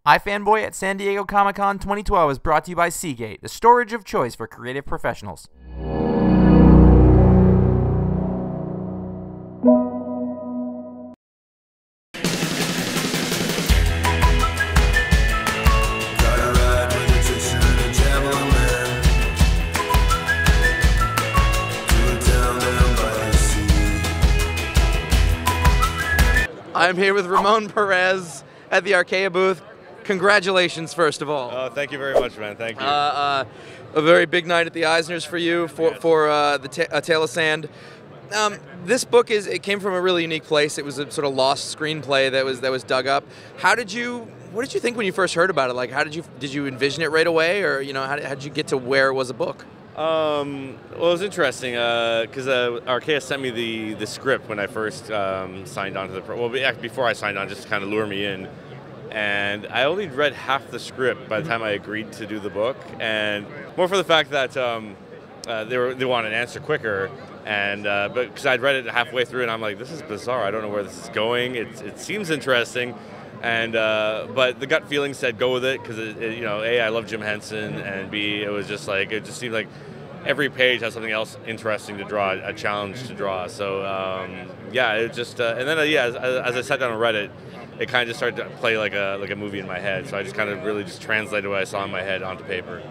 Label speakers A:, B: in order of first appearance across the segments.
A: iFanboy at San Diego Comic-Con 2012 is brought to you by Seagate, the storage of choice for creative professionals. I'm here with Ramón Pérez at the Archaia booth. Congratulations, first of all.
B: Oh, thank you very much, man. Thank you.
A: A very big night at the Eisners for you for A Tale of Sand. This book it came from a really unique place. It was a sort of lost screenplay that was dug up. What did you think when you first heard about it? Like, did you envision it right away, or how did you get to where it was a book?
B: Well, it was interesting because Archaia sent me the script when I first signed on to the before I signed on, just to kind of lure me in. And I only read half the script by the time I agreed to do the book, and more for the fact that they wanted an answer quicker, and but because I'd read it halfway through, and I'm like, this is bizarre. I don't know where this is going. It seems interesting, and but the gut feeling said go with it because A, I love Jim Henson, and B, it just seemed like every page has something else interesting to draw, a challenge to draw. So yeah, it just and then as I sat down and read it. It kind of just started to play like a movie in my head. So I just kind of really just translated what I saw in my head onto paper.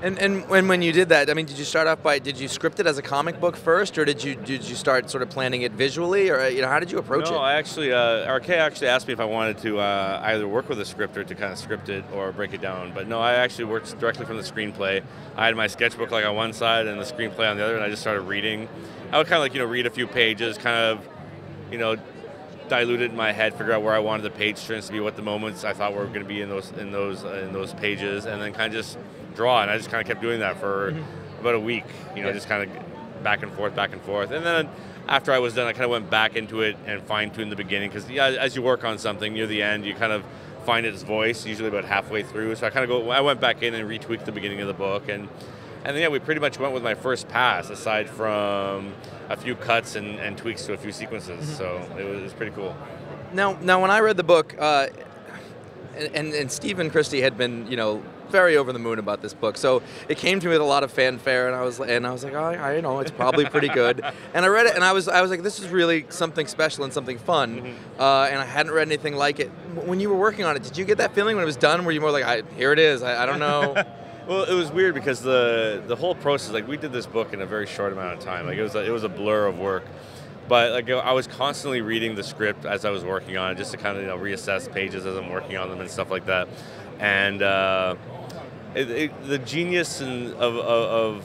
A: And when you did that, I mean, did you start off did you script it as a comic book first, or did you start sort of planning it visually, or how did you approach it?
B: No, I actually Archaia actually asked me if I wanted to either work with a scripter to kind of script it or break it down. But no, I actually worked directly from the screenplay. I had my sketchbook like on one side and the screenplay on the other, and I just started reading. I would kind of read a few pages, kind of dilute it in my head, figure out where I wanted the page turns to be, what the moments I thought were going to be in those pages, and then kind of just draw. And I just kind of kept doing that for about a week, just kind of back and forth. And then after I was done, I kind of went back into it and fine-tuned the beginning, because as you work on something near the end, you kind of find its voice, usually about halfway through. So I went back in and retweaked the beginning of the book, and then we pretty much went with my first pass, aside from a few cuts and tweaks to a few sequences. So it was pretty cool.
A: Now when I read the book, and Stephen Christie had been very over the moon about this book, so it came to me with a lot of fanfare, and I was like, oh, I know it's probably pretty good. And I read it, and I was like, this is really something special and something fun. And I hadn't read anything like it. When you were working on it, did you get that feeling when it was done? Were you more like, here it is? I don't know.
B: Well, it was weird because the whole process, we did this book in a very short amount of time. It was a blur of work. But I was constantly reading the script as I was working on it, just to kind of reassess pages as I'm working on them and stuff like that. And the genius of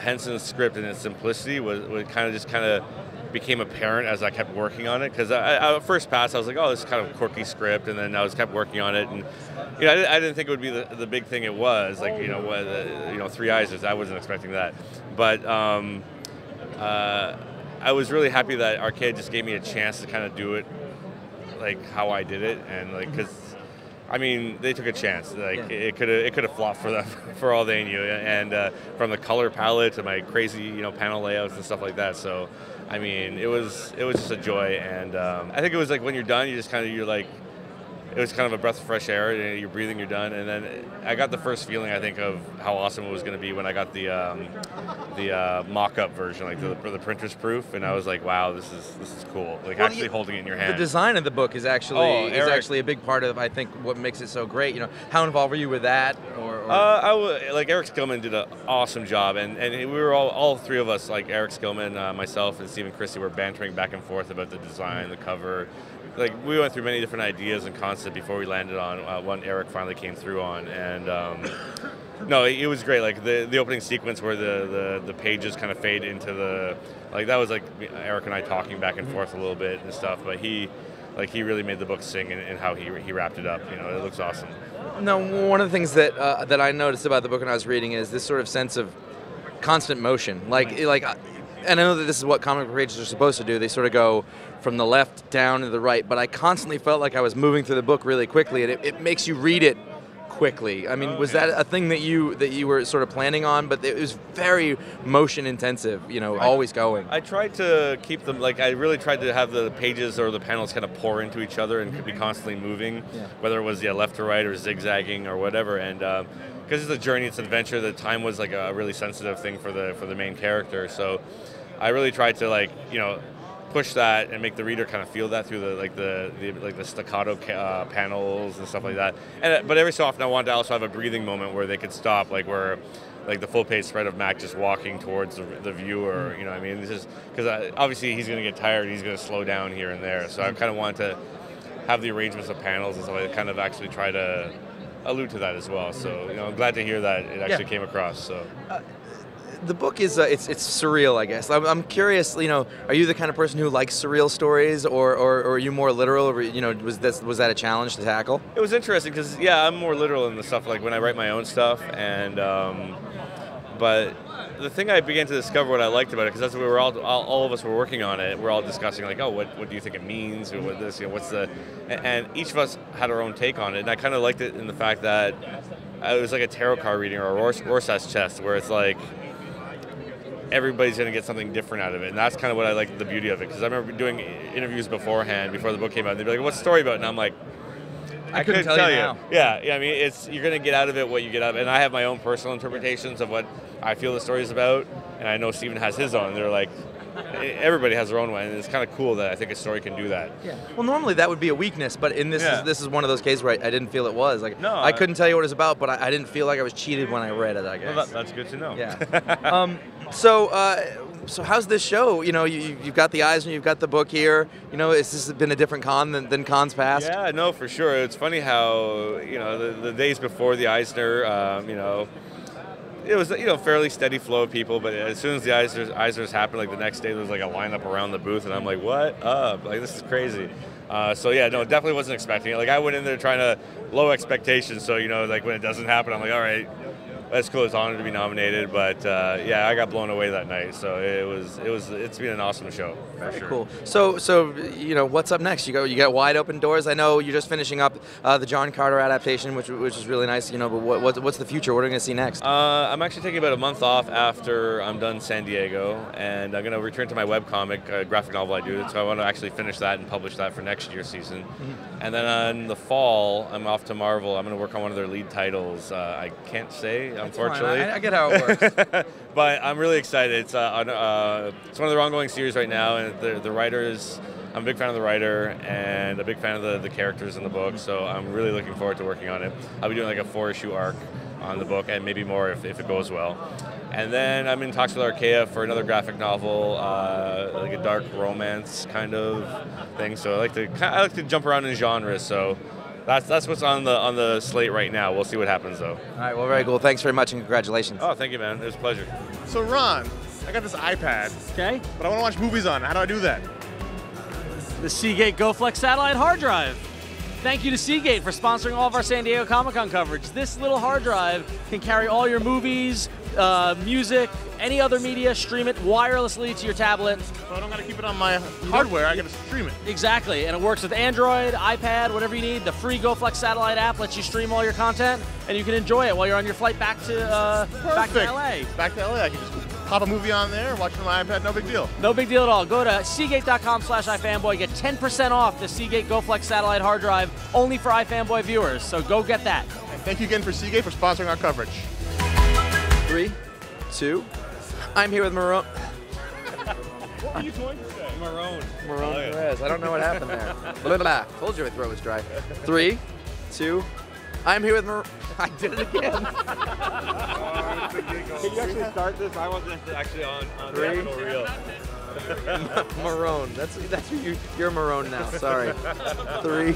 B: Henson's script and its simplicity was kind of became apparent as I kept working on it, because at first pass I was like, oh, this is kind of a quirky script, and then I kept working on it, and I didn't think it would be the big thing it was, 3 Eisners. I wasn't expecting that, but I was really happy that Archaia just gave me a chance to kind of do it how I did it, and because they took a chance. It could have flopped for them for all they knew, and from the color palette to my crazy panel layouts and stuff like that. So it was just a joy, and I think it was when you're done, you just it was kind of a breath of fresh air. You're breathing, you're done, and then I got the first feeling, I think, of how awesome it was going to be when I got the mock-up version, the printer's proof, and I was like, wow, this is cool. Actually holding it in your hand.
A: The design of the book is actually a big part of, I think, what makes it so great. How involved were you with that?
B: Eric Skillman did an awesome job, and we were all three of us, Eric Skillman, myself, and Stephen Christie, were bantering back and forth about the design, the cover. We went through many different ideas and concepts before we landed on one Eric finally came through on, and no, it was great. The opening sequence where the pages kind of fade into the that was Eric and I talking back and forth a little bit and stuff, but he really made the book sing in how he wrapped it up. It looks awesome.
A: Now, one of the things that I noticed about the book when I was reading is this sort of sense of constant motion, and I know that this is what comic book pages are supposed to do. They sort of go from the left down to the right, but I constantly felt like I was moving through the book really quickly, and it makes you read it quickly. I mean, was that a thing that you were sort of planning on? But it was very motion intensive, you know, always going.
B: I tried to keep them, like, I really tried to have the pages or the panels kind of pour into each other and be constantly moving, whether it was left to right or zigzagging or whatever. And because it's a journey, it's an adventure, the time was like a really sensitive thing for the main character. So I really tried to, like, you know, push that and make the reader kind of feel that through the staccato panels and stuff like that. But every so often I wanted to also have a breathing moment where they could stop, like where like the full page spread of Mac just walking towards the viewer. You know what I mean? This is because obviously he's going to get tired. He's going to slow down here and there. So I kind of wanted to have the arrangements of panels and stuff like that, kind of actually try to allude to that as well. So, you know, I'm glad to hear that it actually came across. So.
A: The book is it's surreal, I guess. I'm curious, you know, are you the kind of person who likes surreal stories, or are you more literal? Or, you know, was that a challenge to tackle?
B: It was interesting because I'm more literal in the stuff, like when I write my own stuff, and but the thing I began to discover what I liked about it, because that's what we were all of us were working on it. We're all discussing, like, oh, what do you think it means? Or what this, you know, what's the, and each of us had our own take on it, and I kind of liked it in the fact that it was like a tarot card reading or a Rorschach's chest, where it's like, everybody's going to get something different out of it, and that's kind of what I like the beauty of it, because I remember doing interviews beforehand, before the book came out, and they'd be like, what's the story about? And I'm like, I couldn't tell you.
A: Now.
B: Yeah, I mean, you're going to get out of it what you get out of it, and I have my own personal interpretations of what I feel the story is about, and I know Stephen has his own, and they're like, everybody has their own way, and it's kind of cool that I think a story can do that.
A: Yeah. Well, normally that would be a weakness, but in this is one of those cases where I didn't feel it was. Like,
B: no,
A: I couldn't tell you what it was about, but I didn't feel like I was cheated when I read it, I guess.
B: Well, that's good to know.
A: Yeah. So how's this show? You know, you've got the Eisner, you've got the book here. You know, has this been a different con than cons past?
B: Yeah, no, for sure. It's funny how, you know, the days before the Eisner, you know, it was, you know, fairly steady flow of people, but as soon as the Eisners happened, like the next day there was like a lineup around the booth, and I'm like, what up? Like, this is crazy. So yeah, no, definitely wasn't expecting it. Like, I went in there trying to low expectations, so, you know, like when it doesn't happen, I'm like, all right, that's cool. It's an honor to be nominated, but yeah, I got blown away that night. So it's been an awesome show.
A: Very cool. So you know, what's up next? You got wide open doors. I know you're just finishing up the John Carter adaptation, which is really nice. You know, but what's the future? What are we going to see next?
B: I'm actually taking about a month off after I'm done San Diego, and I'm going to return to my webcomic, graphic novel I do. So I want to actually finish that and publish that for next year's season. Mm-hmm. And then in the fall, I'm off to Marvel. I'm going to work on one of their lead titles. I can't say, unfortunately.
A: I get how it works.
B: But I'm really excited. It's one of their ongoing series right now, and the writers, I'm a big fan of the writer and a big fan of the characters in the book, so I'm really looking forward to working on it. I'll be doing like a 4-issue arc on the book, and maybe more if it goes well. And then I'm in talks with Archaia for another graphic novel, like a dark romance kind of thing. So I like to jump around in genres. So that's what's on the slate right now. We'll see what happens though.
A: All right. Well, very cool. Thanks very much and congratulations.
B: Oh, thank you, man. It was a pleasure.
C: So Ron, I got this iPad.
D: Okay.
C: But I want to watch movies on it. How do I do that?
D: The Seagate GoFlex satellite hard drive. Thank you to Seagate for sponsoring all of our San Diego Comic-Con coverage. This little hard drive can carry all your movies, music, any other media, stream it wirelessly to your tablet.
C: So I don't got to keep it on my hardware, I got to stream it.
D: Exactly, and it works with Android, iPad, whatever you need. The free GoFlex satellite app lets you stream all your content, and you can enjoy it while you're on your flight back to LA.
C: Back to LA, I can just pop a movie on there, watch it on my iPad, no big deal.
D: No big deal at all. Go to Seagate.com/iFanboy, get 10% off the Seagate GoFlex satellite hard drive, only for iFanboy viewers, so go get that.
C: And thank you again for Seagate for sponsoring our coverage.
A: 3, 2, I'm here with Marone.
B: What were you going to say? Marone
A: Perez. I don't know what happened there. Blah, blah, blah. Told you my throat was dry. 3, 2, I'm here with Marone. I did it again.
B: Can you actually start this? I wasn't actually on the actual reel.
A: Marone. That's who you're Marone now. Sorry. 3.